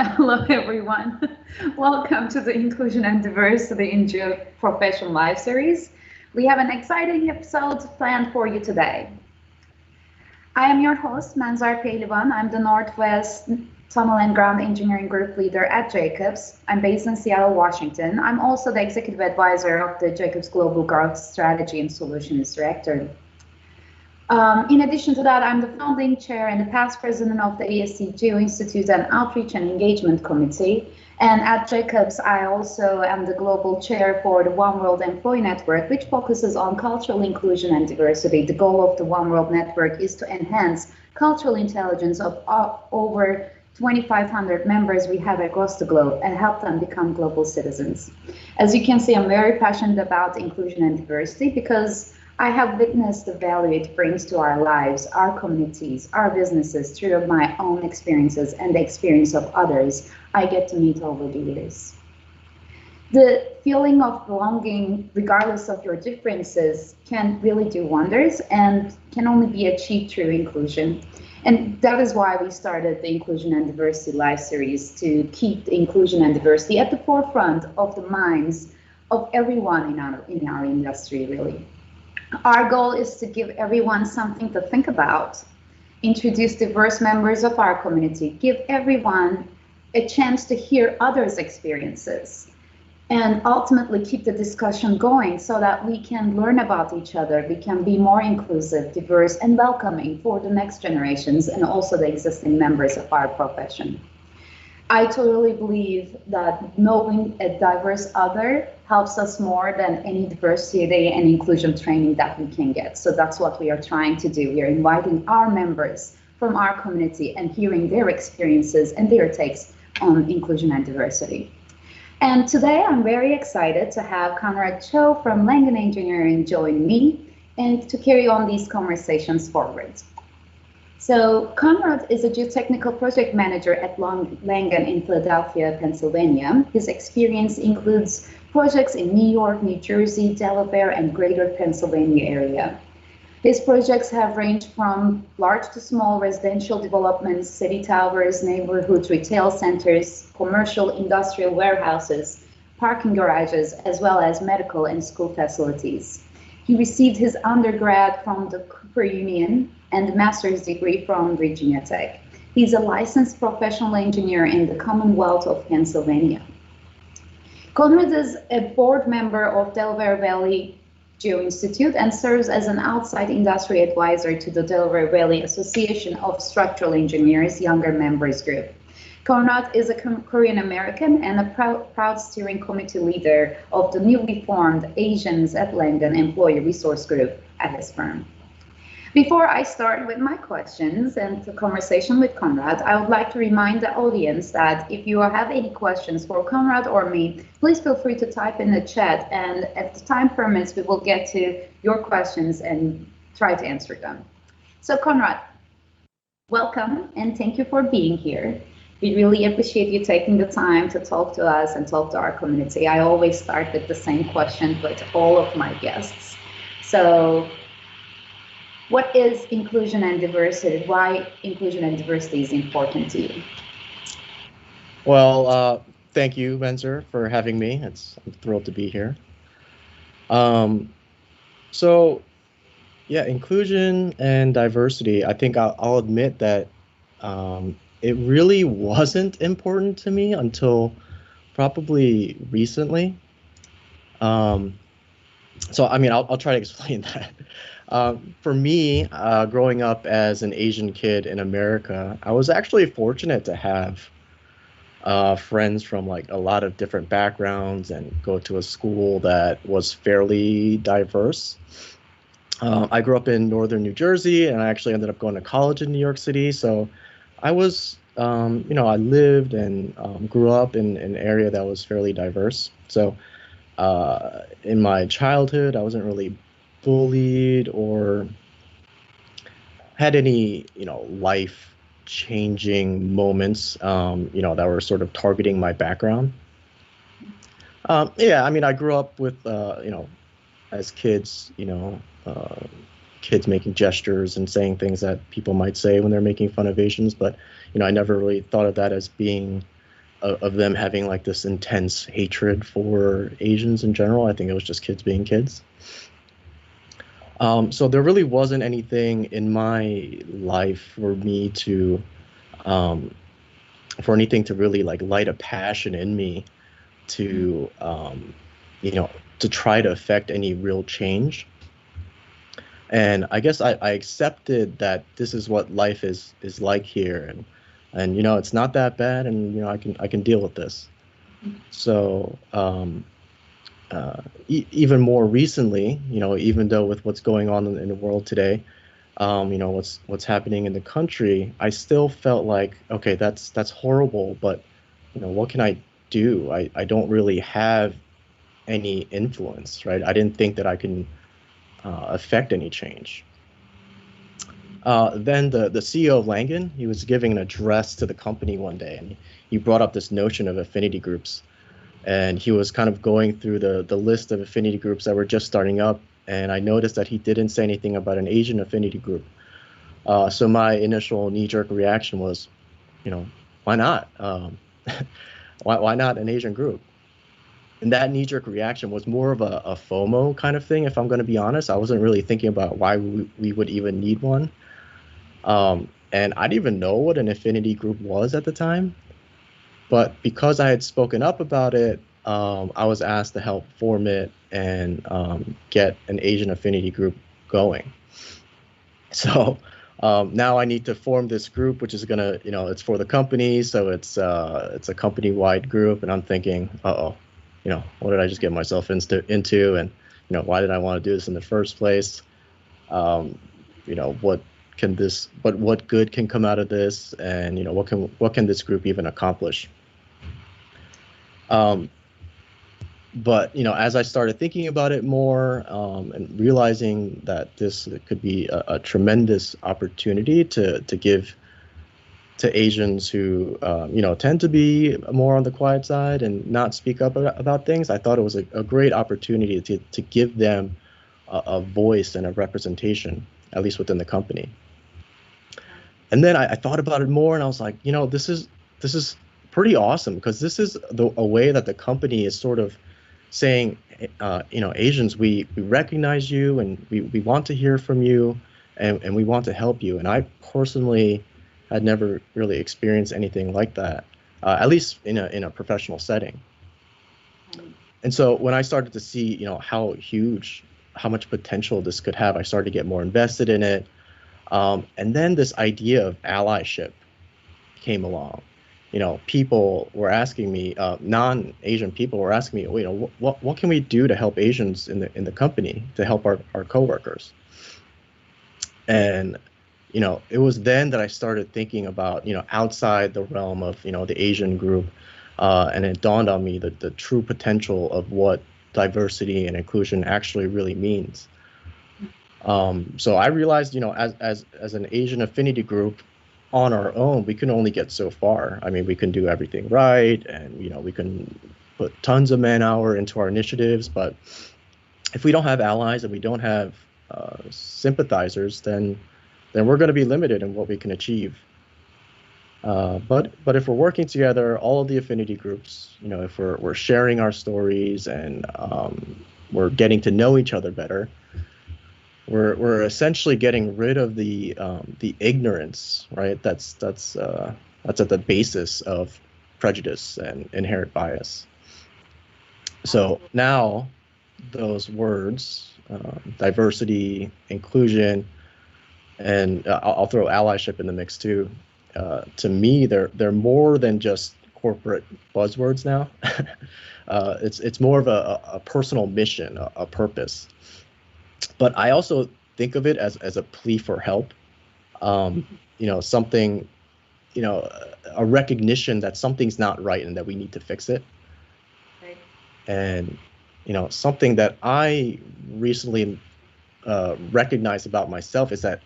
Hello, everyone. Welcome to the Inclusion and Diversity in Geo-Profession Live series. We have an exciting episode planned for you today. I am your host, Menzer Pehlivan. I'm the Northwest Tunnel and Ground Engineering Group Leader at Jacobs. I'm based in Seattle, Washington. I'm also the Executive Advisor of the Jacobs Global Growth Strategy and Solutions Director. In addition to that, I'm the founding chair and the past president of the ASCE Geo-Institute and Outreach and Engagement Committee. And at Jacobs, I also am the global chair for the One World Employee Network, which focuses on cultural inclusion and diversity. The goal of the One World Network is to enhance cultural intelligence of over 2,500 members we have across the globe and help them become global citizens. As you can see, I'm very passionate about inclusion and diversity because I have witnessed the value it brings to our lives, our communities, our businesses through my own experiences and the experience of others I get to meet over the years. The feeling of belonging, regardless of your differences, can really do wonders and can only be achieved through inclusion. And that is why we started the Inclusion and Diversity Live series, to keep the inclusion and diversity at the forefront of the minds of everyone in our industry, really. Our goal is to give everyone something to think about, introduce diverse members of our community, give everyone a chance to hear others' experiences, and ultimately keep the discussion going so that we can learn about each other, we can be more inclusive, diverse, and welcoming for the next generations and also the existing members of our profession. I totally believe that knowing a diverse other helps us more than any diversity and inclusion training that we can get. So that's what we are trying to do. We are inviting our members from our community and hearing their experiences and their takes on inclusion and diversity. And today I'm very excited to have Conrad Cho from Atlangan Engineering join me and to carry on these conversations forward. So Conrad is a geotechnical project manager at Atlangan in Philadelphia, Pennsylvania. His experience includes projects in New York, New Jersey, Delaware, and greater Pennsylvania area. His projects have ranged from large to small residential developments, city towers, neighborhood retail centers, commercial industrial warehouses, parking garages, as well as medical and school facilities. He received his undergrad from the Cooper Union and master's degree from Virginia Tech. He's a licensed professional engineer in the Commonwealth of Pennsylvania. Conrad is a board member of Delaware Valley Geo-Institute and serves as an outside industry advisor to the Delaware Valley Association of Structural Engineers Younger Members Group. Conrad is a Korean American and a proud steering committee leader of the newly formed Asians Atlangan Employee Resource Group at his firm. Before I start with my questions and the conversation with Conrad, I would like to remind the audience that if you have any questions for Conrad or me, please feel free to type in the chat, and if the time permits, we will get to your questions and try to answer them. So Conrad, welcome and thank you for being here. We really appreciate you taking the time to talk to us and talk to our community. I always start with the same question with all of my guests. So, what is inclusion and diversity? Why inclusion and diversity is important to you? Well, thank you, Menzer, for having me. I'm thrilled to be here. So, yeah, inclusion and diversity. I think I'll admit that it really wasn't important to me until probably recently. So, I mean, I'll try to explain that. For me, growing up as an Asian kid in America, I was actually fortunate to have friends from like a lot of different backgrounds and go to a school that was fairly diverse. I grew up in northern New Jersey, and I actually ended up going to college in New York City. So I was, I lived and grew up in an area that was fairly diverse. So in my childhood, I wasn't really bullied or had any, life-changing moments, that were sort of targeting my background. Yeah, I mean, I grew up with, as kids, kids making gestures and saying things that people might say when they're making fun of Asians, but, I never really thought of that as being of them having like this intense hatred for Asians in general. I think it was just kids being kids. So there really wasn't anything in my life for me to, for anything to really like light a passion in me to, to try to affect any real change. And I guess I accepted that this is what life is like here, and it's not that bad, and I can deal with this. So even more recently, even though with what's going on in the world today, what's happening in the country, I still felt like, okay, that's horrible, but what can I do? I don't really have any influence, right? I didn't think that I can affect any change. Then the CEO of Langan, he was giving an address to the company one day, and he brought up this notion of affinity groups. And he was kind of going through the list of affinity groups that were just starting up, and I noticed that he didn't say anything about an Asian affinity group. So my initial knee-jerk reaction was, why not? Why not an Asian group? And that knee-jerk reaction was more of a FOMO kind of thing, if I'm going to be honest. I wasn't really thinking about why we would even need one. And I didn't even know what an affinity group was at the time. But because I had spoken up about it, I was asked to help form it and get an Asian affinity group going. So now I need to form this group, which is gonna, it's for the company, so it's a company-wide group, and I'm thinking, uh-oh, what did I just get myself into, and why did I want to do this in the first place? What good can come out of this, and what can this group even accomplish? But as I started thinking about it more, and realizing that this could be a tremendous opportunity to give to Asians who tend to be more on the quiet side and not speak up about things, I thought it was a great opportunity to give them a voice and a representation, at least within the company. And then I thought about it more, and I was like, this is pretty awesome, because this is a way that the company is sort of saying, Asians, we recognize you, and we want to hear from you, and we want to help you. And I personally had never really experienced anything like that, at least in a professional setting. And so when I started to see, how much potential this could have, I started to get more invested in it. And then this idea of allyship came along. People were asking me, non-Asian people were asking me, what can we do to help Asians in the company, to help our coworkers? And it was then that I started thinking about, outside the realm of, the Asian group, and it dawned on me that the true potential of what diversity and inclusion actually really means. So I realized, as an Asian affinity group, on our own, we can only get so far. I mean, we can do everything right, and we can put tons of man-hour into our initiatives, but if we don't have allies and we don't have sympathizers, then we're going to be limited in what we can achieve. But if we're working together, all of the affinity groups, if we're sharing our stories, and we're getting to know each other better, we're essentially getting rid of the ignorance, right? That's at the basis of prejudice and inherent bias. So now those words, diversity, inclusion, and I'll throw allyship in the mix too. To me, they're more than just corporate buzzwords now. It's more of a personal mission, a purpose. But I also think of it as a plea for help. Something, a recognition that something's not right and that we need to fix it. Right. And something that I recently recognized about myself is that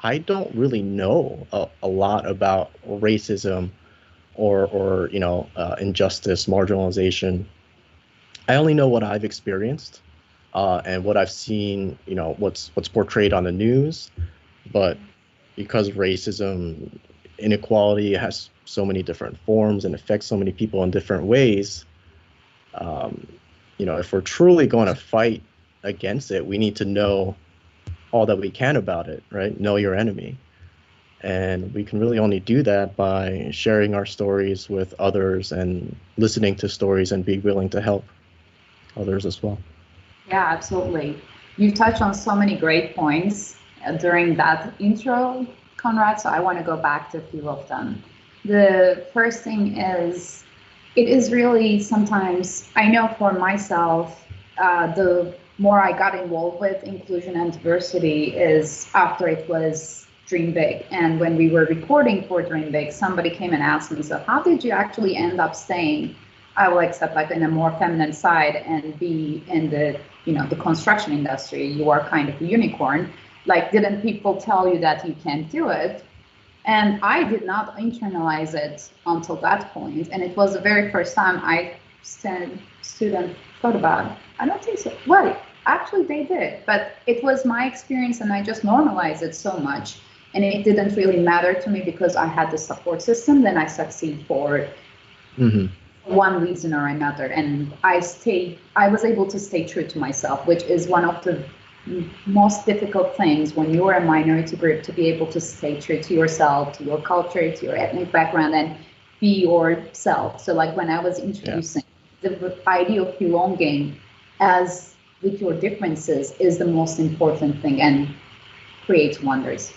I don't really know a lot about racism or injustice, marginalization. I only know what I've experienced and what I've seen, what's portrayed on the news. But because racism, inequality has so many different forms and affects so many people in different ways, if we're truly going to fight against it, we need to know all that we can about it, right? Know your enemy. And we can really only do that by sharing our stories with others and listening to stories and be willing to help others as well. Yeah, absolutely. You touched on so many great points during that intro, Conrad, so I want to go back to a few of them. The first thing is, it is really sometimes, I know for myself, the more I got involved with inclusion and diversity is after it was Dream Big. And when we were recording for Dream Big, somebody came and asked me, so how did you actually end up staying, I will accept like in a more feminine side and be in the, the construction industry? You are kind of a unicorn. Like, didn't people tell you that you can't do it? And I did not internalize it until that point. And it was the very first time I stood and thought about it. I don't think so. Well, actually they did, but it was my experience and I just normalized it so much. And it didn't really matter to me because I had the support system. Then I succeed for one reason or another. And I was able to stay true to myself, which is one of the most difficult things when you're a minority group, to be able to stay true to yourself, to your culture, to your ethnic background, and be yourself. So like when I was introducing the idea of belonging as with your differences is the most important thing and creates wonders.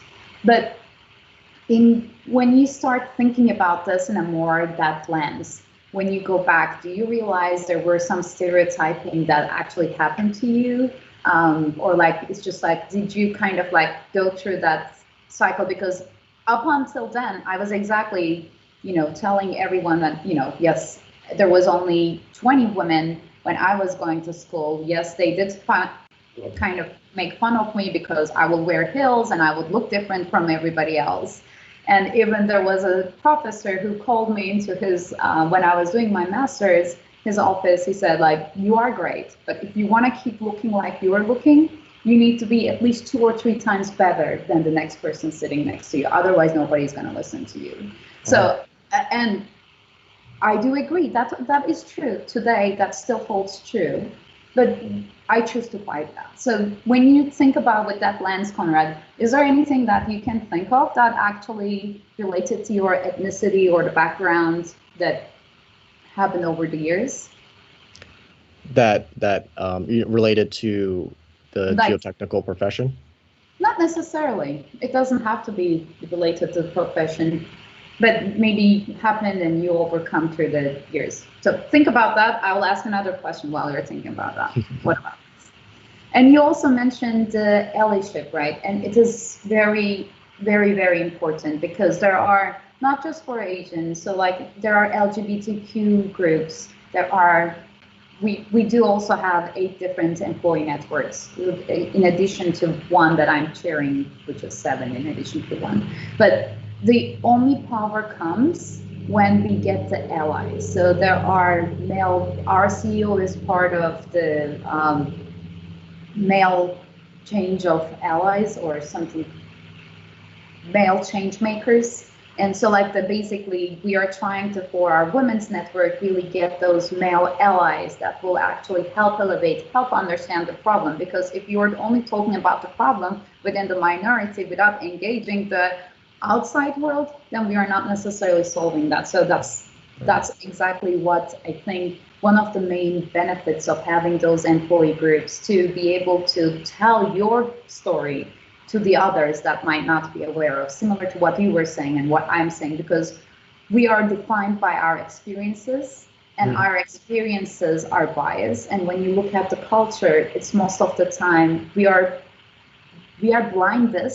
But when you start thinking about this in a more depth lens, when you go back, do you realize there were some stereotyping that actually happened to you? Or like, it's just like, did you kind of like go through that cycle? Because up until then, I was exactly, telling everyone that, yes, there was only 20 women when I was going to school. Yes, they did kind of make fun of me because I would wear heels and I would look different from everybody else. And even there was a professor who called me into his, when I was doing my master's, his office, he said, like, you are great, but if you want to keep looking like you are looking, you need to be at least 2 or 3 times better than the next person sitting next to you. Otherwise, nobody's going to listen to you. So, and I do agree that is true today. That still holds true, but I choose to fight that. So when you think about with that lens, Conrad, is there anything that you can think of that actually related to your ethnicity or the background that happened over the years? That related to the geotechnical profession? Not necessarily. It doesn't have to be related to the profession, but maybe happened and you overcome through the years. So think about that. I will ask another question while you're thinking about that. What about this? And you also mentioned the allyship, right? And it is very, very, very important because there are, not just for Asians, so like there are LGBTQ groups, we do also have 8 different employee networks in addition to one that I'm chairing, which is 7 in addition to 1. But the only power comes when we get the allies. So there are our CEO is part of the male change of allies or something, male change makers. And so like basically we are trying to, for our women's network, really get those male allies that will actually help elevate, help understand the problem. Because if you're only talking about the problem within the minority without engaging the outside world, then we are not necessarily solving that. So that's exactly what I think one of the main benefits of having those employee groups, to be able to tell your story to the others that might not be aware of, similar to what you were saying and what I'm saying, because we are defined by our experiences and our experiences are biased. And when you look at the culture, it's most of the time we are blinded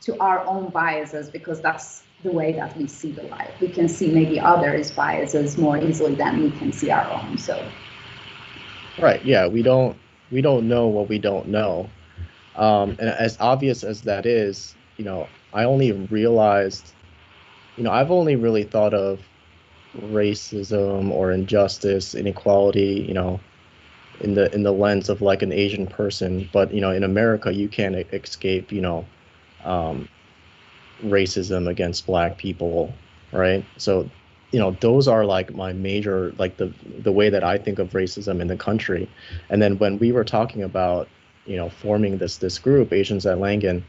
to our own biases because that's the way that we see the life. We can see maybe others' biases more easily than we can see our own. So, right, yeah, we don't know what we don't know. And as obvious as that is, I only realized, I've only really thought of racism or injustice, inequality, in the lens of like an Asian person. But, in America, you can't escape, racism against Black people right? So, those are like my major, like the way that I think of racism in the country. And then when we were talking about, forming this group, Asians at Langan,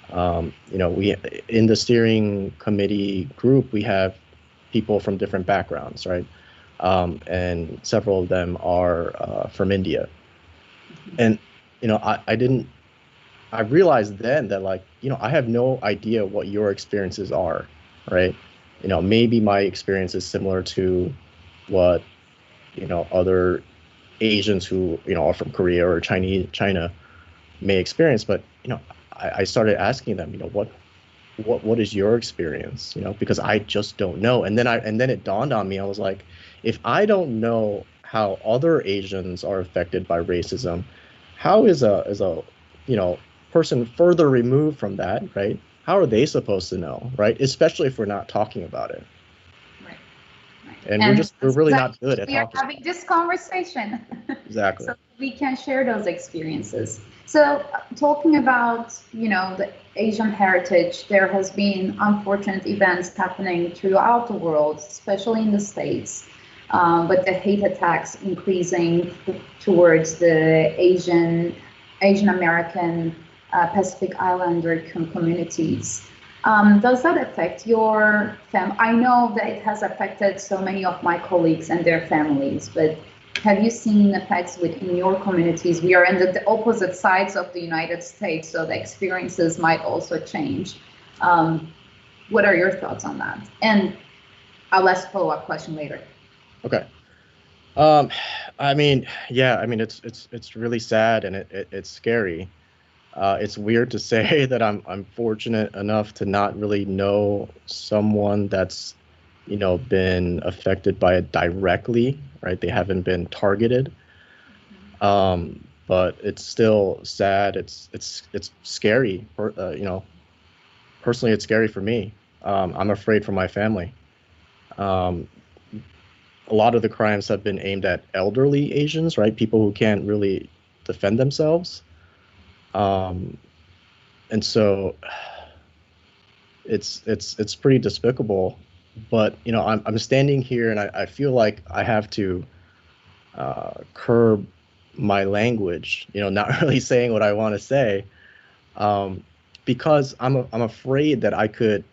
we in the steering committee group, we have people from different backgrounds, right? And several of them are from India. And, I realized then that, like, I have no idea what your experiences are, right? Maybe my experience is similar to what, other Asians who, are from Korea or China may experience. But, I started asking them, what is your experience? Because I just don't know. And then it dawned on me. I was like, if I don't know how other Asians are affected by racism, how is a person further removed from that, right? How are they supposed to know, right? Especially if we're not talking about it. Right. And we're really not good at talking. We are having this conversation. Exactly. So we can share those experiences. So talking about, the Asian heritage, there has been unfortunate events happening throughout the world, especially in the States, with the hate attacks increasing towards the Asian American, Pacific Islander communities. Does that affect your family? I know that it has affected so many of my colleagues and their families, but have you seen effects within your communities? We are in the opposite sides of the United States, so the experiences might also change. What are your thoughts on that? And I'll ask a follow-up question later. Okay. I mean, yeah, I mean, it's really sad, and it's scary. It's weird to say that I'm fortunate enough to not really know someone that's, been affected by it directly, right? They haven't been targeted. But it's still sad. It's scary. Personally, it's scary for me. I'm afraid for my family. A lot of the crimes have been aimed at elderly Asians, right? People who can't really defend themselves. And so it's pretty despicable. But I'm standing here, and I feel like I have to curb my language, not really saying what I want to say, because I'm afraid that I could,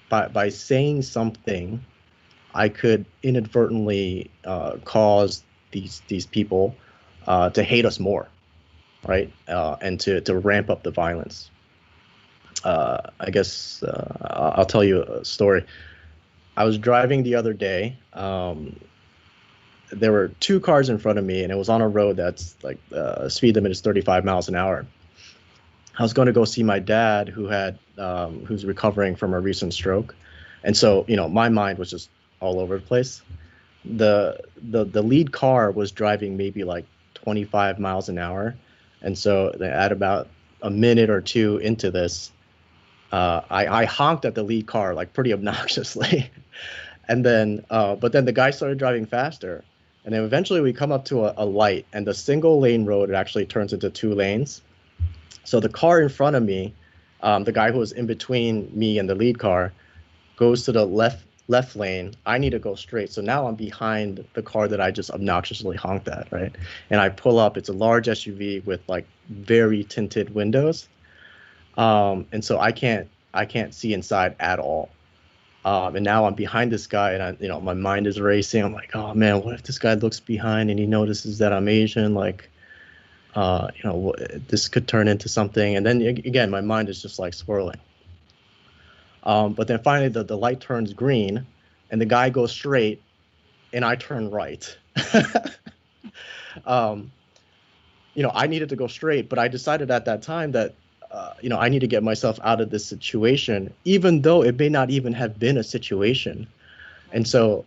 by saying something, I could inadvertently cause these people to hate us more, right? And to ramp up the violence. I guess I'll tell you a story. I was driving the other day. There were two cars in front of me, and it was on a road that's like speed limit is 35 miles an hour. I was going to go see my dad, who's recovering from a recent stroke, and so my mind was just all over the place. The lead car was driving maybe like 25 miles an hour, and so at about a minute or two into this, I honked at the lead car like pretty obnoxiously, and then but then the guy started driving faster, and then eventually we come up to a light, and the single lane road actually turns into two lanes. So the car in front of me, the guy who was in between me and the lead car, goes to the left lane. I need to go straight, so now I'm behind the car that I just obnoxiously honked at, right? And I pull up. It's a large SUV with like very tinted windows. And so I can't see inside at all. And now I'm behind this guy, and my mind is racing. I'm like, oh man, what if this guy looks behind and he notices that I'm Asian? Like, this could turn into something. And then again, my mind is just like swirling. But then finally the light turns green, and the guy goes straight, and I turn right. I needed to go straight, but I decided at that time that I need to get myself out of this situation, even though it may not even have been a situation. And so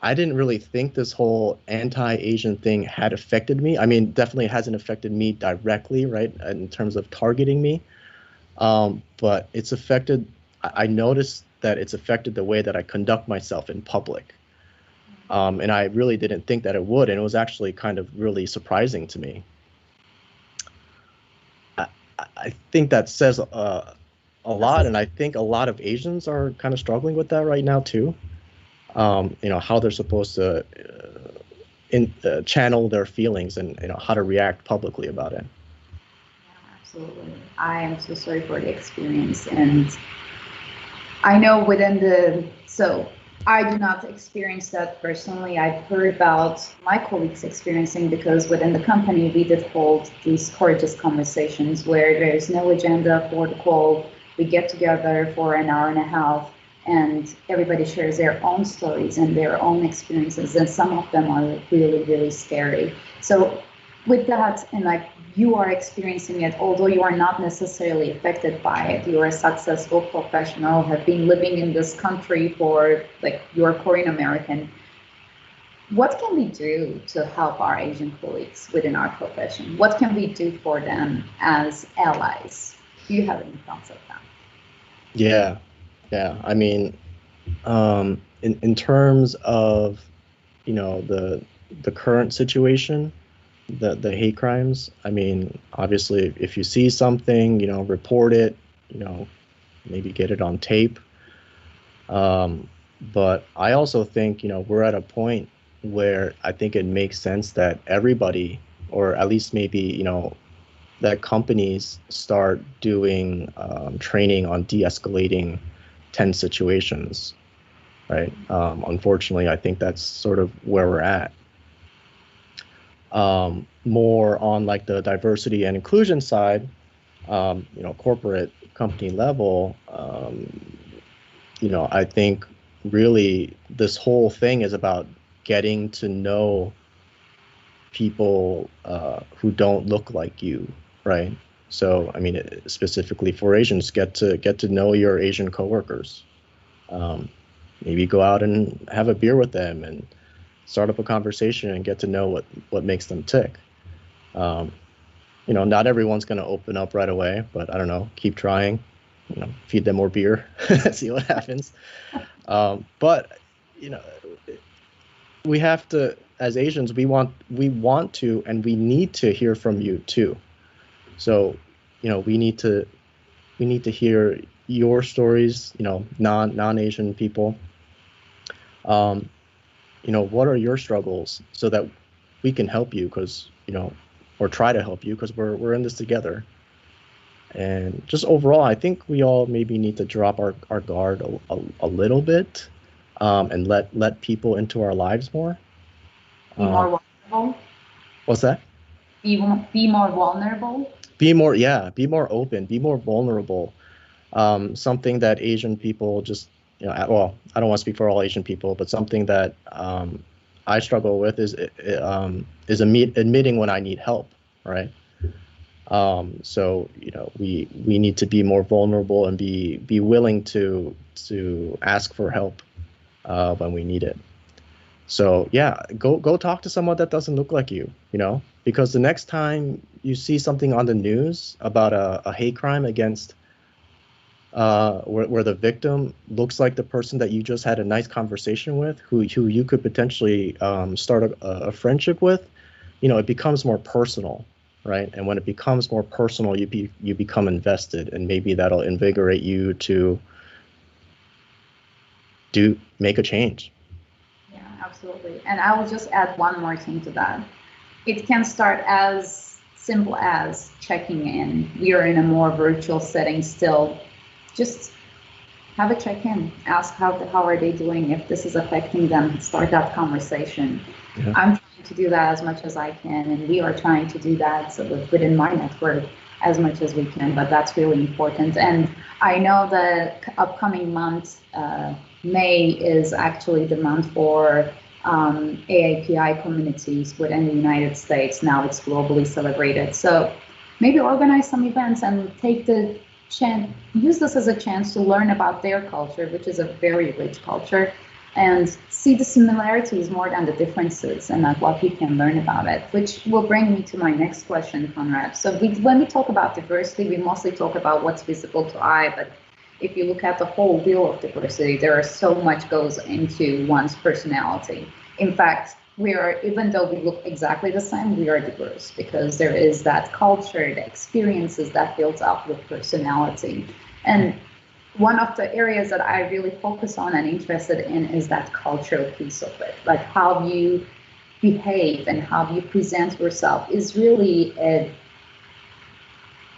I didn't really think this whole anti-Asian thing had affected me. I mean, definitely it hasn't affected me directly, right, in terms of targeting me. But it's affected, I noticed that it's affected the way that I conduct myself in public. And I really didn't think that it would, and it was actually kind of really surprising to me. I think that says a lot, and I think a lot of Asians are kind of struggling with that right now too. how they're supposed to channel their feelings and how to react publicly about it. Yeah, absolutely. I am so sorry for the experience, and I know I do not experience that personally. I've heard about my colleagues experiencing, because within the company we did hold these courageous conversations where there's no agenda for the call. We get together for an hour and a half and everybody shares their own stories and their own experiences, and some of them are really, really scary. So with that, and like you are experiencing it, although you are not necessarily affected by it, you are a successful professional, have been living in this country for, like, you're Korean American. What can we do to help our Asian colleagues within our profession? What can we do for them as allies? Do you have any thoughts of that? Yeah. I mean, in terms of, the current situation, the hate crimes, I mean, obviously, if you see something, report it, maybe get it on tape. But I also think, we're at a point where I think it makes sense that everybody, or at least maybe, that companies start doing training on de-escalating tense situations, right? Unfortunately, I think that's sort of where we're at. More on like the diversity and inclusion side, corporate company level, I think really this whole thing is about getting to know people who don't look like you, right? So, I mean, specifically for Asians, get to know your Asian coworkers. Maybe go out and have a beer with them and start up a conversation and get to know what makes them tick. Not everyone's going to open up right away, but I don't know, keep trying. Feed them more beer, see what happens. But we have to, as Asians, we want to, and we need to hear from you too. So, we need to hear your stories, non-Asian people. What are your struggles so that we can help you, because, or try to help you, because we're in this together. And just overall, I think we all maybe need to drop our guard a little bit, and let people into our lives more. Be more vulnerable. What's that? Be more vulnerable. Be more open, be more vulnerable. Something that Asian people just, well, I don't want to speak for all Asian people, but something that I struggle with is admitting when I need help, right? So, we need to be more vulnerable and be willing to ask for help when we need it. So yeah, go talk to someone that doesn't look like you, because the next time you see something on the news about a hate crime against where the victim looks like the person that you just had a nice conversation with, who you could potentially start a friendship with, it becomes more personal, right? And when it becomes more personal, you become invested, and maybe that'll invigorate you to make a change. Yeah, absolutely. And I will just add one more thing to that. It can start as simple as checking in. We are in a more virtual setting still. Just have a check-in. Ask how are they doing. If this is affecting them, start that conversation. Yeah. I'm trying to do that as much as I can, and we are trying to do that within my network as much as we can, but that's really important. And I know the upcoming month, May, is actually the month for AAPI communities within the United States. Now it's globally celebrated. So maybe organize some events and take the chance, use this as a chance to learn about their culture, which is a very rich culture, and see the similarities more than the differences, and what we can learn about it, which will bring me to my next question, Conrad. So when we talk about diversity, we mostly talk about what's visible to eye, but if you look at the whole wheel of diversity, there is so much goes into one's personality. In fact, even though we look exactly the same, we are diverse, because there is that culture, the experiences that builds up with personality. And one of the areas that I really focus on and interested in is that cultural piece of it, like how you behave and how you present yourself is really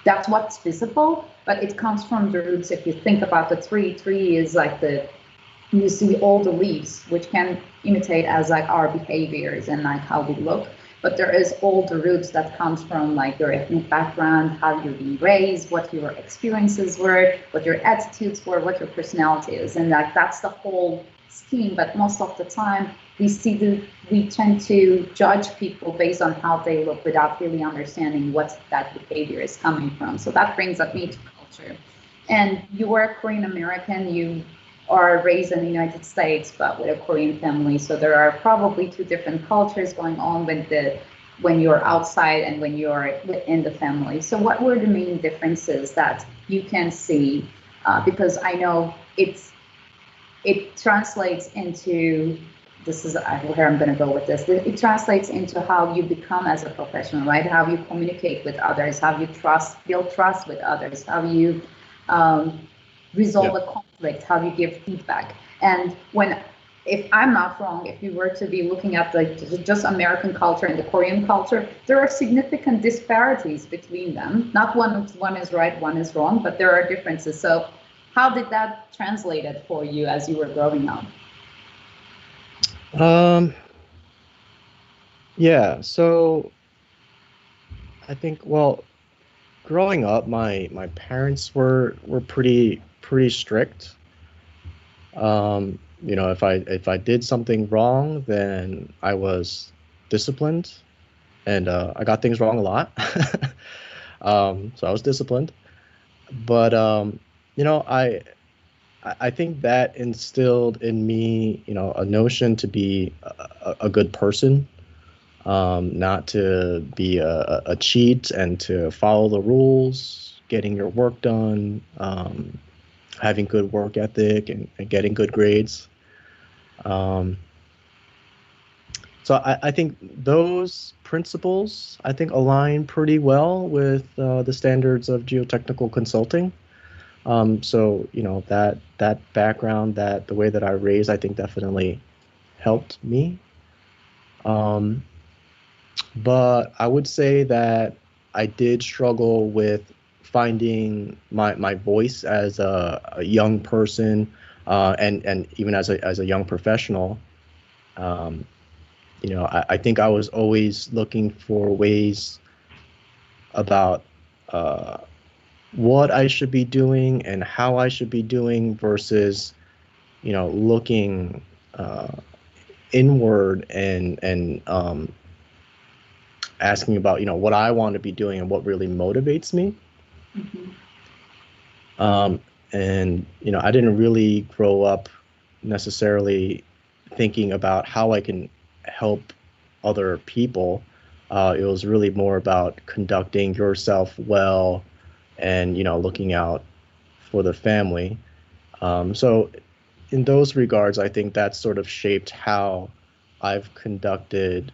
that's what's visible, but it comes from the roots. If you think about the tree is like you see all the leaves, which can imitate as like our behaviors and like how we look. But there is all the roots that comes from like your ethnic background, how you've been raised, what your experiences were, what your attitudes were, what your personality is, and like that's the whole scheme. But most of the time, we tend to judge people based on how they look without really understanding what that behavior is coming from. So that brings me to culture. And you are Korean American. You are raised in the United States, but with a Korean family. So there are probably two different cultures going on when you're outside and when you're within the family. So what were the main differences that you can see? Because I know it translates into, this is where I'm going to go with this. It translates into how you become as a professional, right? How you communicate with others, how you build trust with others, how you resolve a conflict, how you give feedback. And if I'm not wrong, if you were to be looking at like just American culture and the Korean culture, there are significant disparities between them. Not one is right, one is wrong, but there are differences. So how did that translate it for you as you were growing up? Yeah, so I think, well, growing up, my parents were pretty strict. You know, if I did something wrong, then I was disciplined, and I got things wrong a lot. So I was disciplined, but you know, I think that instilled in me, you know, a notion to be a good person, not to be a cheat, and to follow the rules, getting your work done, having good work ethic, and getting good grades. So I think those principles, I think, align pretty well with the standards of geotechnical consulting. So, you know, that background, that the way that I raised, I think definitely helped me. But I would say that I did struggle with finding my voice as a young person, and even as a young professional. You know, I think I was always looking for ways about what I should be doing and how I should be doing versus, you know, looking inward and asking about, you know, what I want to be doing and what really motivates me. And, you know, I didn't really grow up necessarily thinking about how I can help other people. It was really more about conducting yourself well and, you know, looking out for the family. So in those regards, I think that sort of shaped how I've conducted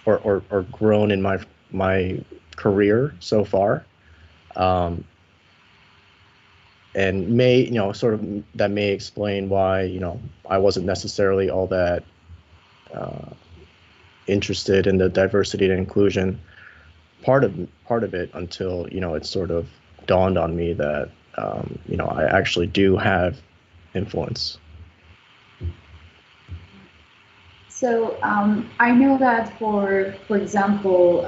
or grown in my career so far. And may, you know, sort of that may explain why, you know, I wasn't necessarily all that interested in the diversity and inclusion part of it until, you know, it sort of dawned on me that you know, I actually do have influence. So I know that for example,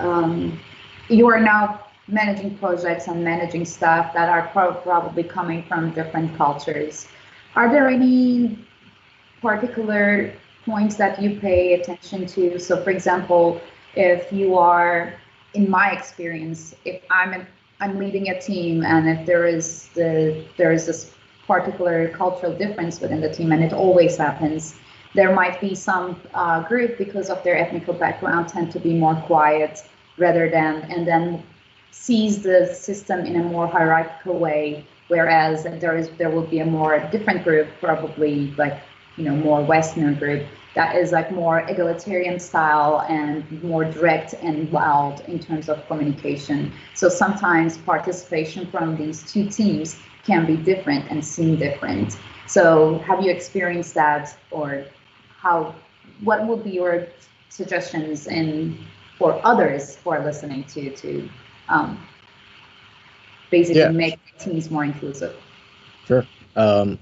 you are now managing projects and managing staff that are probably coming from different cultures. Are there any particular points that you pay attention to? So for example, if you are, in my experience, if I'm leading a team, and if there is this particular cultural difference within the team, and it always happens, there might be some group, because of their ethnic background, tend to be more quiet rather than, and then sees the system in a more hierarchical way, whereas there will be a more different group, probably like, you know, more Western group, that is like more egalitarian style and more direct and loud in terms of communication. So sometimes participation from these two teams can be different and seem different. So have you experienced that, or what would be your suggestions for others who are listening to basically make teams more inclusive? Sure. I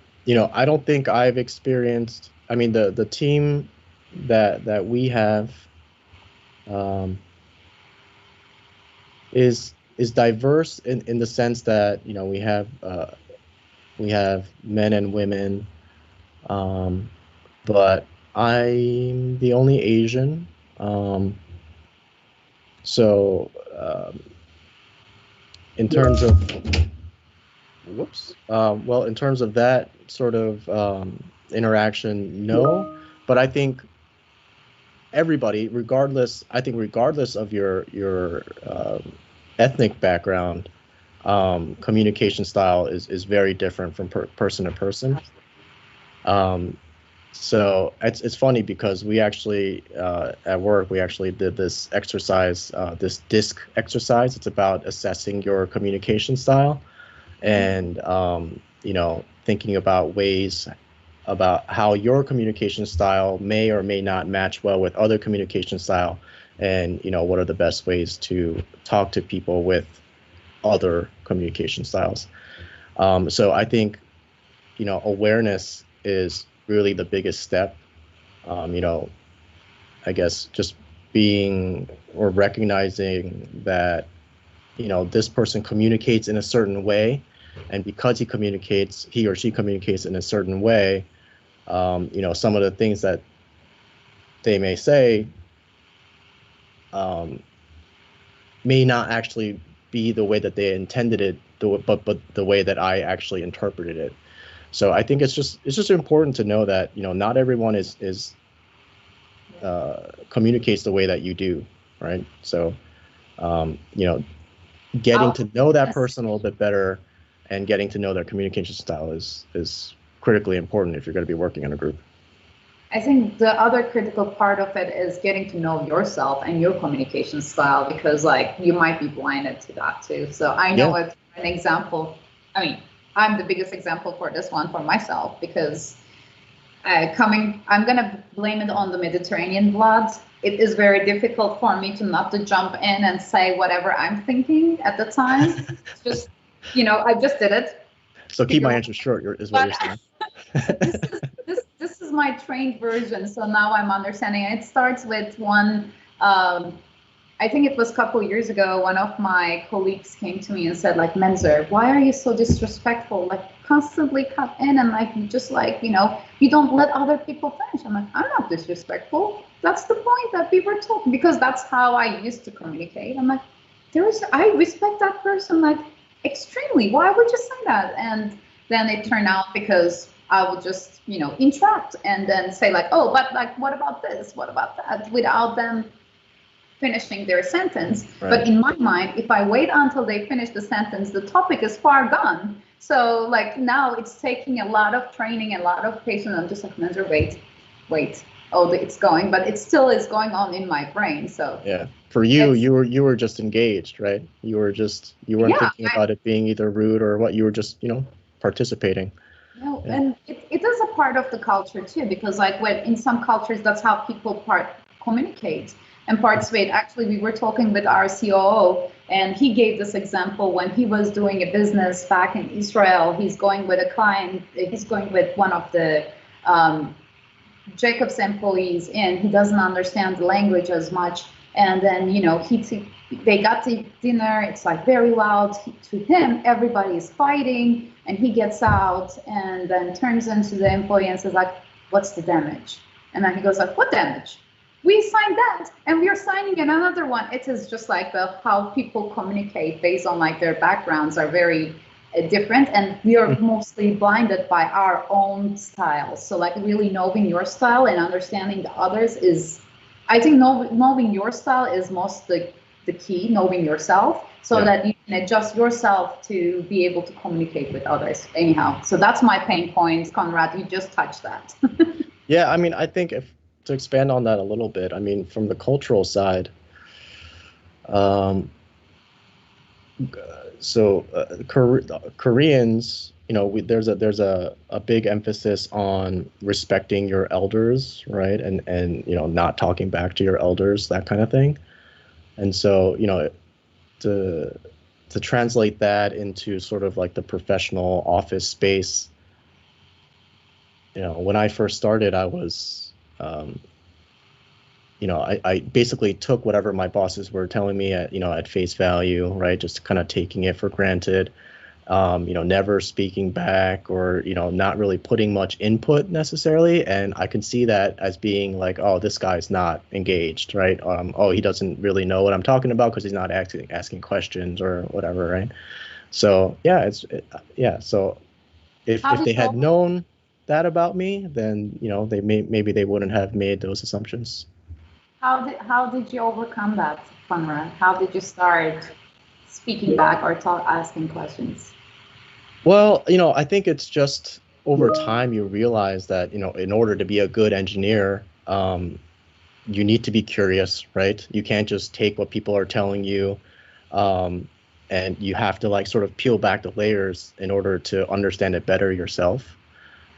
don't think I've experienced, I mean, the team that we have is diverse in the sense that, we have men and women, but I'm the only Asian. So in terms of in terms of that sort of interaction, no. But I think everybody, regardless of your ethnic background, communication style is very different from person to person. So it's funny because we actually at work did this exercise, this DISC exercise. It's about assessing your communication style, and thinking about ways about how your communication style may or may not match well with other communication style, and what are the best ways to talk to people with other communication styles. So I think awareness is really the biggest step. I guess just being or recognizing that this person communicates in a certain way, and because he or she communicates in a certain way, some of the things that they may say may not actually be the way that they intended it, but the way that I actually interpreted it. So I think it's just important to know that not everyone is communicates the way that you do, right? So getting to know that person a little bit better and getting to know their communication style is critically important if you're going to be working in a group. I think the other critical part of it is getting to know yourself and your communication style, because you might be blinded to that too. So I know it's an example. I mean, I'm the biggest example for this one for myself, because I'm gonna blame it on the Mediterranean blood. It is very difficult for me to not to jump in and say whatever I'm thinking at the time. It's just, I just did it. So keep my answer short, is what you're saying. This is my trained version. So now I'm understanding. It starts with one, I think it was a couple of years ago, one of my colleagues came to me and said, Menzer, why are you so disrespectful? Constantly cut in and just you don't let other people finish. I'm I'm not disrespectful. That's the point that we were talking, because that's how I used to communicate. I'm I respect that person extremely. Why would you say that? And then it turned out because I would just, interrupt and then say oh, but what about this? What about that? Without them finishing their sentence. Right. But in my mind, if I wait until they finish the sentence, the topic is far gone. So now it's taking a lot of training, a lot of patience. I'm just Menzer, wait. Oh, it's going, but it still is going on in my brain. So yeah, for you, you were just engaged, right? You weren't thinking about it being either rude or what. You were just participating. No, and it is a part of the culture too, because when in some cultures that's how people communicate and participate. Actually, we were talking with our COO, and he gave this example when he was doing a business back in Israel. He's going with a client. He's going with one of the Jacob's employees, and he doesn't understand the language as much. And then they got to dinner. It's very loud. To him, everybody is fighting, and he gets out and then turns into the employee and says "What's the damage?" And then he goes "What damage? We signed that, and we are signing another one." It is just how people communicate based on their backgrounds are very different, and we are mostly blinded by our own styles. So really knowing your style and understanding the others is, I think knowing your style is most the key, knowing yourself, so that you can adjust yourself to be able to communicate with others. Anyhow, so that's my pain point, Conrad. You just touched that. Yeah, I mean, I think if to expand on that a little bit, I mean, from the cultural side, um, Koreans, there's a big emphasis on respecting your elders, right? And not talking back to your elders, that kind of thing. And so, to to translate that into sort of like the professional office space, when I first started, I was, I basically took whatever my bosses were telling me at face value, right? Just kind of taking it for granted, never speaking back or, not really putting much input necessarily. And I can see that as being like, oh, this guy's not engaged, right? Oh, he doesn't really know what I'm talking about because he's not asking questions or whatever, right? So yeah, So if they had known that about me, then, maybe they wouldn't have made those assumptions. How did you overcome that, Conrad? How did you start speaking back or asking questions? Well, I think it's just over time you realize that, in order to be a good engineer, you need to be curious, right? You can't just take what people are telling you, and you have to like sort of peel back the layers in order to understand it better yourself,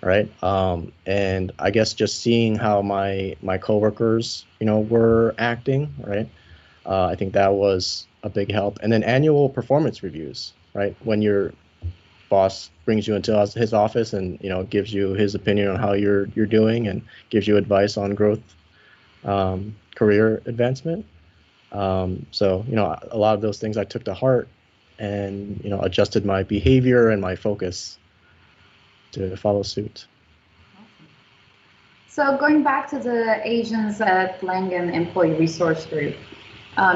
right? And I guess just seeing how my coworkers, were acting, right? I think that was a big help. And then annual performance reviews, right? When your boss brings you into his office and gives you his opinion on how you're doing and gives you advice on growth, career advancement. So a lot of those things I took to heart and adjusted my behavior and my focus to follow suit. So going back to the Asians at Atlangan Employee Resource Group,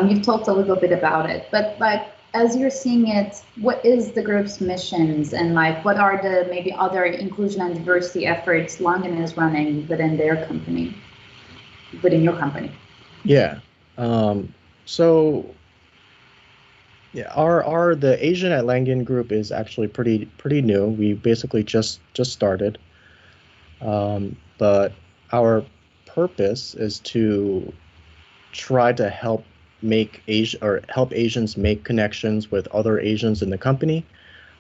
you've talked a little bit about it, but like as you're seeing it, what is the group's missions and like what are the maybe other inclusion and diversity efforts Atlangan is running within their company, within your company? Yeah. So yeah, the Asian Atlangan group is actually pretty new. We basically just started, but our purpose is to try to help Asians make connections with other Asians in the company.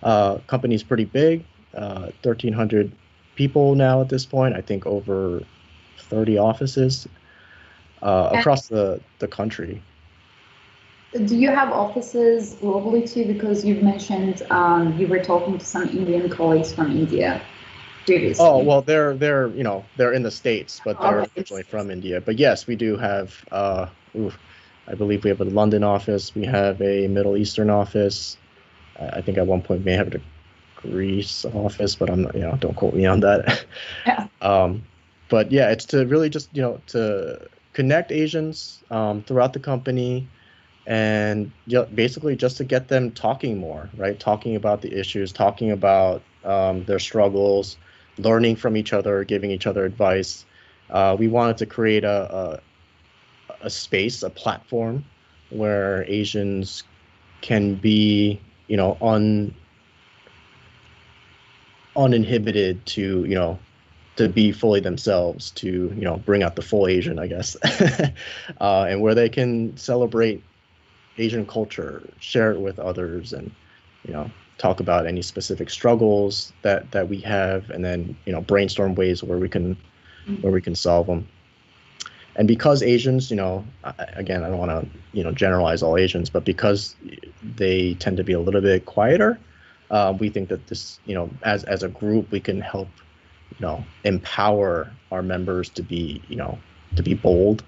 Company's pretty big, 1,300 people now at this point. I think over 30 offices across the country. Do you have offices globally too? Because you've mentioned you were talking to some Indian colleagues from India previously. Oh, well, they're in the States, but they're originally from India. But yes, we do have, I believe we have a London office. We have a Middle Eastern office. I think at one point we may have a Greece office, but I'm not, don't quote me on that. Yeah. But yeah, it's to really just, to connect Asians throughout the company and basically just to get them talking more, right? Talking about the issues, talking about their struggles, learning from each other, giving each other advice. We wanted to create a space, a platform where Asians can be, uninhibited to, to be fully themselves, to, bring out the full Asian, I guess, and where they can celebrate Asian culture, share it with others, and, talk about any specific struggles that we have, and then, brainstorm ways where we can solve them. And because Asians, again, I don't want to, generalize all Asians, but because they tend to be a little bit quieter, we think that this, as a group, we can help, empower our members to be, to be bold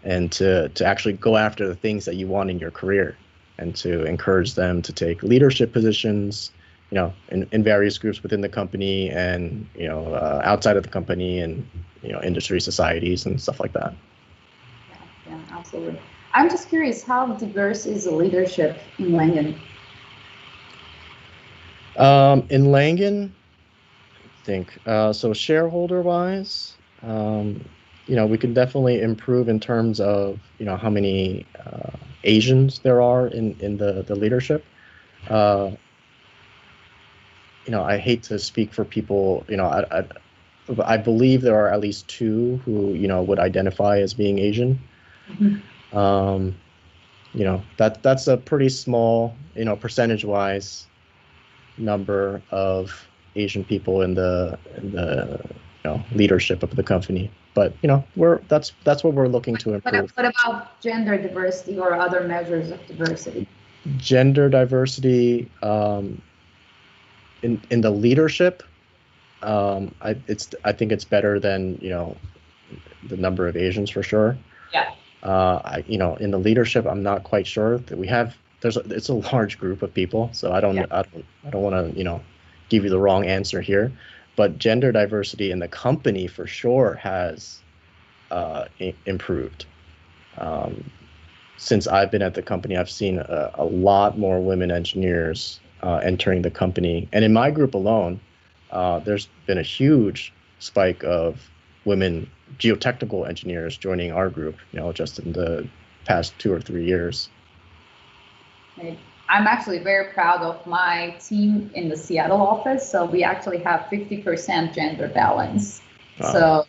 and to actually go after the things that you want in your career, and to encourage them to take leadership positions, in various groups within the company and, outside of the company and, industry societies and stuff like that. Yeah, absolutely. I'm just curious, how diverse is the leadership in Atlangan? In Atlangan, I think, so shareholder-wise, we can definitely improve in terms of, how many Asians there are in the leadership. I hate to speak for people, I believe there are at least 2 who, would identify as being Asian. Mm-hmm. That's a pretty small, percentage-wise number of Asian people in the leadership of the company. But that's what we're looking to improve. What about gender diversity or other measures of diversity? Gender diversity in the leadership, I think it's better than the number of Asians for sure. Yeah. In the leadership, I'm not quite sure that we have. It's a large group of people, so I don't want to give you the wrong answer here. But gender diversity in the company for sure has improved. Since I've been at the company, I've seen a lot more women engineers entering the company, and in my group alone, there's been a huge spike of women geotechnical engineers joining our group, just in the past 2 or 3 years. I'm actually very proud of my team in the Seattle office. So we actually have 50% gender balance. Wow. So,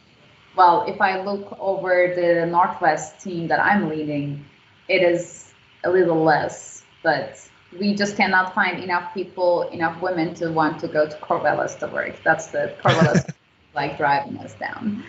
well, if I look over the Northwest team that I'm leading, it is a little less, but we just cannot find enough women to want to go to Corvallis to work. That's the Corvallis like driving us down.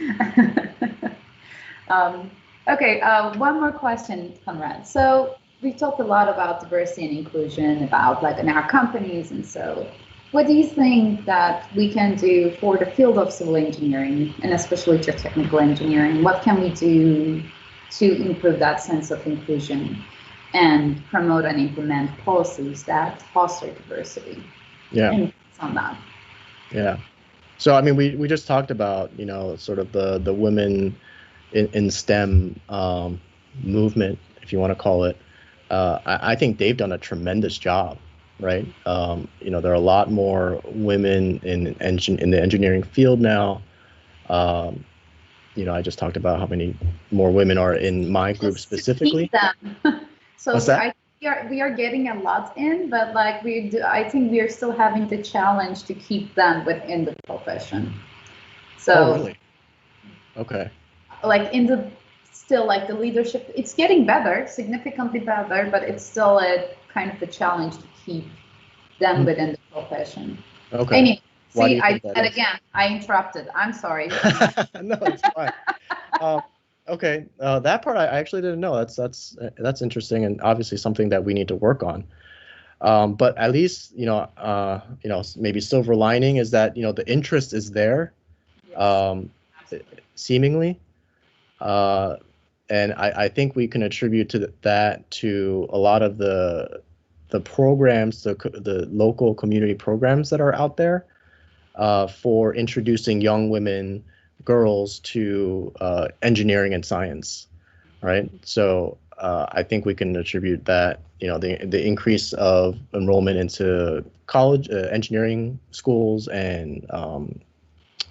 Okay, one more question, Conrad. So we talked a lot about diversity and inclusion, about like in our companies, and so what do you think that we can do for the field of civil engineering, and especially geotechnical engineering? What can we do to improve that sense of inclusion and promote and implement policies that foster diversity? Yeah. And on that. Yeah. So I mean, we just talked about sort of the women in STEM movement, if you want to call it. I think they've done a tremendous job, right? There are a lot more women in the engineering field now. I just talked about how many more women are in my group specifically. So we are getting a lot in, but like I think we are still having the challenge to keep them within the profession. So, oh, really? Okay. Like still like the leadership, it's getting better, significantly better, but it's still a kind of a challenge to keep them within the profession. Okay. Anyway, see, I did that again. I interrupted. I'm sorry. No, it's fine. Okay, that part I actually didn't know. That's interesting, and obviously something that we need to work on. But at least maybe silver lining is that the interest is there, yes. Seemingly, and I think we can attribute that to a lot of the programs, the local community programs that are out there for introducing young women, girls to engineering and science, right? So I think we can attribute that the increase of enrollment into college engineering schools and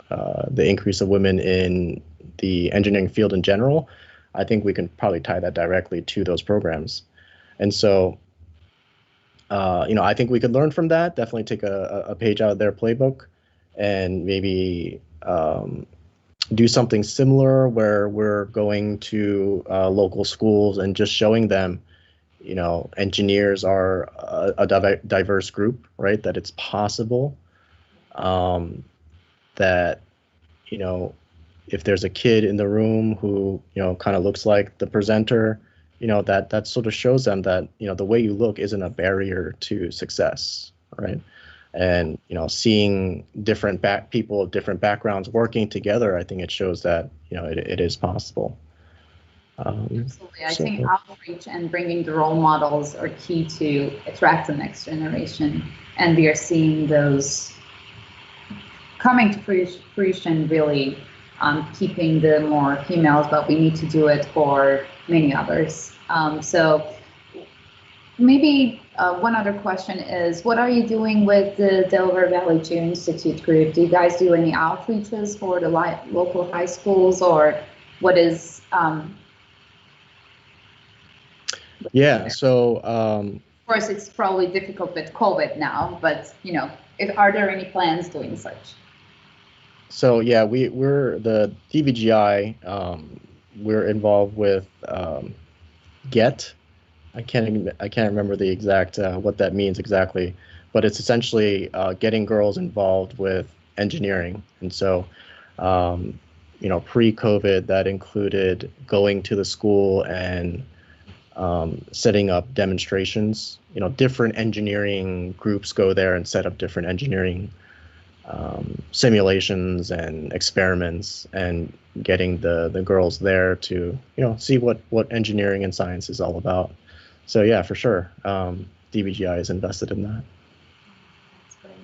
the increase of women in the engineering field in general. I think we can probably tie that directly to those programs, and so I think we could learn from that. Definitely take a page out of their playbook, and maybe do something similar where we're going to local schools and just showing them, engineers are a diverse group, right? That it's possible, that, if there's a kid in the room who, kind of looks like the presenter, that sort of shows them that, the way you look isn't a barrier to success, right? And seeing different people of different backgrounds working together, I think it shows that it is possible. Absolutely, I think outreach and bringing the role models are key to attract the next generation, and we are seeing those coming to fruition. Really, keeping the more females, but we need to do it for many others. So maybe. One other question is, what are you doing with the Delaware Valley Geo-Institute group? Do you guys do any outreaches for the local high schools, or what is? Yeah, so. Of course, it's probably difficult with COVID now, but are there any plans doing such? So yeah, we're the DVGI. We're involved with Get. I can't remember the exact what that means exactly, but it's essentially getting girls involved with engineering. And so, um, pre-COVID, that included going to the school and setting up demonstrations. Different engineering groups go there and set up different engineering simulations and experiments, and getting the girls there to see what engineering and science is all about. So yeah, for sure, DBGI is invested in that. That's great.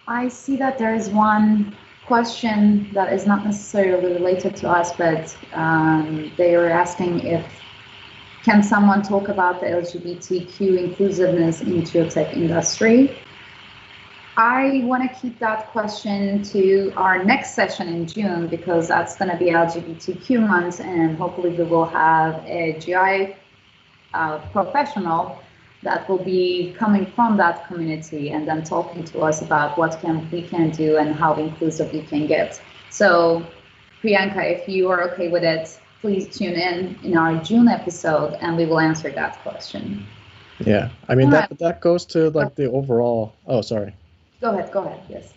I see that there is one question that is not necessarily related to us, but they are asking if can someone talk about the LGBTQ inclusiveness in geotech industry? I want to keep that question to our next session in June, because that's going to be LGBTQ month, and hopefully we will have a GI professional that will be coming from that community and then talking to us about what we can do and how inclusive we can get. So Priyanka, if you are okay with it, please tune in our June episode and we will answer that question. Yeah, I mean, that goes to like the overall, oh, sorry. Go ahead, yes.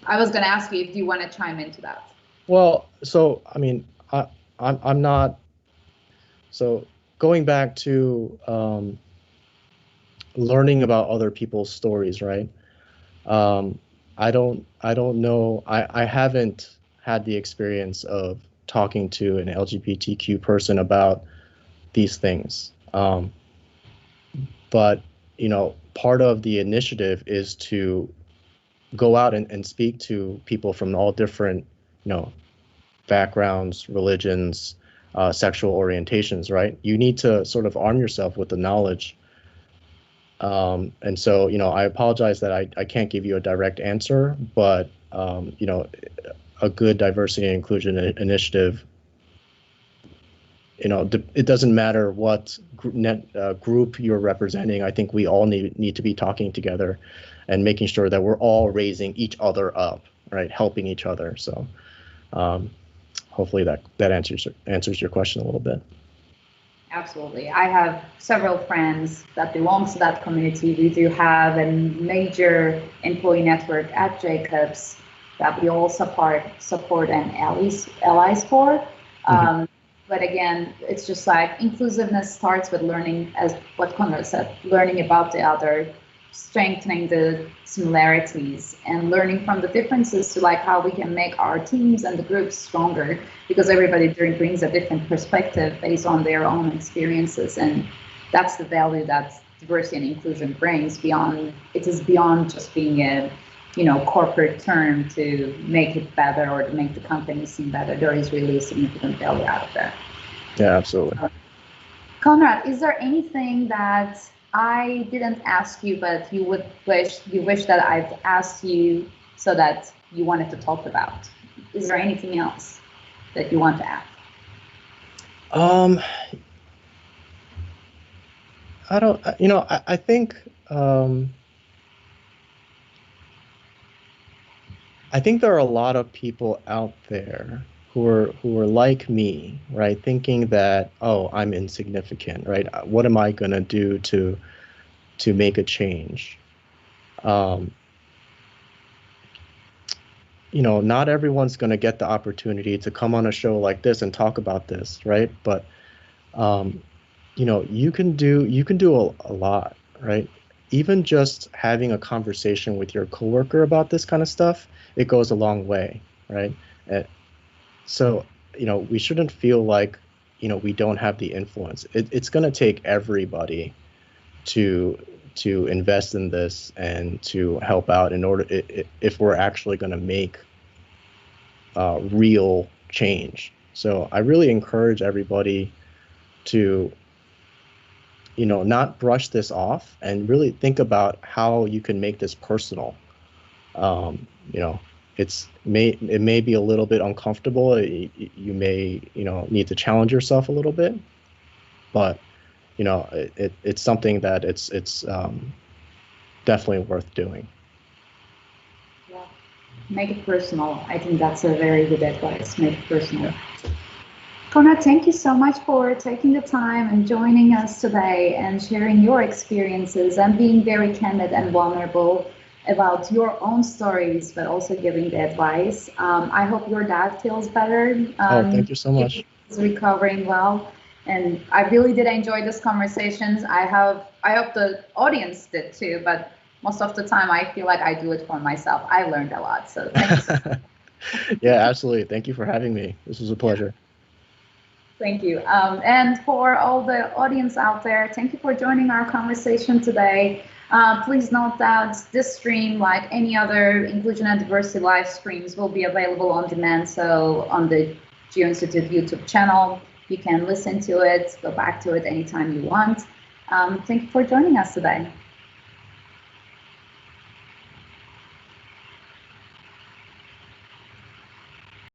I was gonna ask you if you want to chime into that. Well, so, I mean, I'm not, so going back to learning about other people's stories, right? I don't know, I haven't had the experience of talking to an LGBTQ person about these things. But, part of the initiative is to go out and speak to people from all different, backgrounds, religions, sexual orientations, right? You need to sort of arm yourself with the knowledge. And so, I apologize that I can't give you a direct answer, but, a good diversity and inclusion initiative, it doesn't matter what group you're representing. I think we all need to be talking together and making sure that we're all raising each other up, right? Helping each other. So hopefully that answers your question a little bit. Absolutely. I have several friends that belong to that community. We do have a major employee network at Jacobs that we all support and allies for. But again, it's just like inclusiveness starts with learning, as what Conrad said, learning about the other, strengthening the similarities, and learning from the differences to like how we can make our teams and the groups stronger, because everybody brings a different perspective based on their own experiences. And that's the value that diversity and inclusion brings. It is beyond just being a corporate term to make it better or to make the company seem better. There is really a significant value out of that. Yeah, absolutely. Conrad, is there anything that I didn't ask you, but you wish that I'd asked you so that you wanted to talk about? Is there anything else that you want to add? I don't, I think, I think there are a lot of people out there who are like me, right? Thinking that, oh, I'm insignificant, right? What am I gonna do to make a change? Not everyone's gonna get the opportunity to come on a show like this and talk about this, right? But you can do a lot, right? Even just having a conversation with your coworker about this kind of stuff, it goes a long way, right? So, we shouldn't feel like, we don't have the influence. It's going to take everybody to invest in this and to help out in order, if we're actually going to make real change. So I really encourage everybody to, not brush this off and really think about how you can make this personal. It may be a little bit uncomfortable. You may, need to challenge yourself a little bit, but, it's something that it's definitely worth doing. Yeah. Make it personal. I think that's a very good advice. Make it personal. Conrad, thank you so much for taking the time and joining us today and sharing your experiences and being very candid and vulnerable about your own stories, but also giving the advice. I hope your dad feels better. Thank you so much. He's recovering well. And I really did enjoy this conversations. I hope the audience did too, but most of the time I feel like I do it for myself. I learned a lot, so thanks. Yeah, absolutely. Thank you for having me. This was a pleasure. Thank you. And for all the audience out there, thank you for joining our conversation today. Please note that this stream, like any other inclusion and diversity live streams, will be available on demand. So on the Geo-Institute YouTube channel, you can listen to it, go back to it anytime you want. Thank you for joining us today.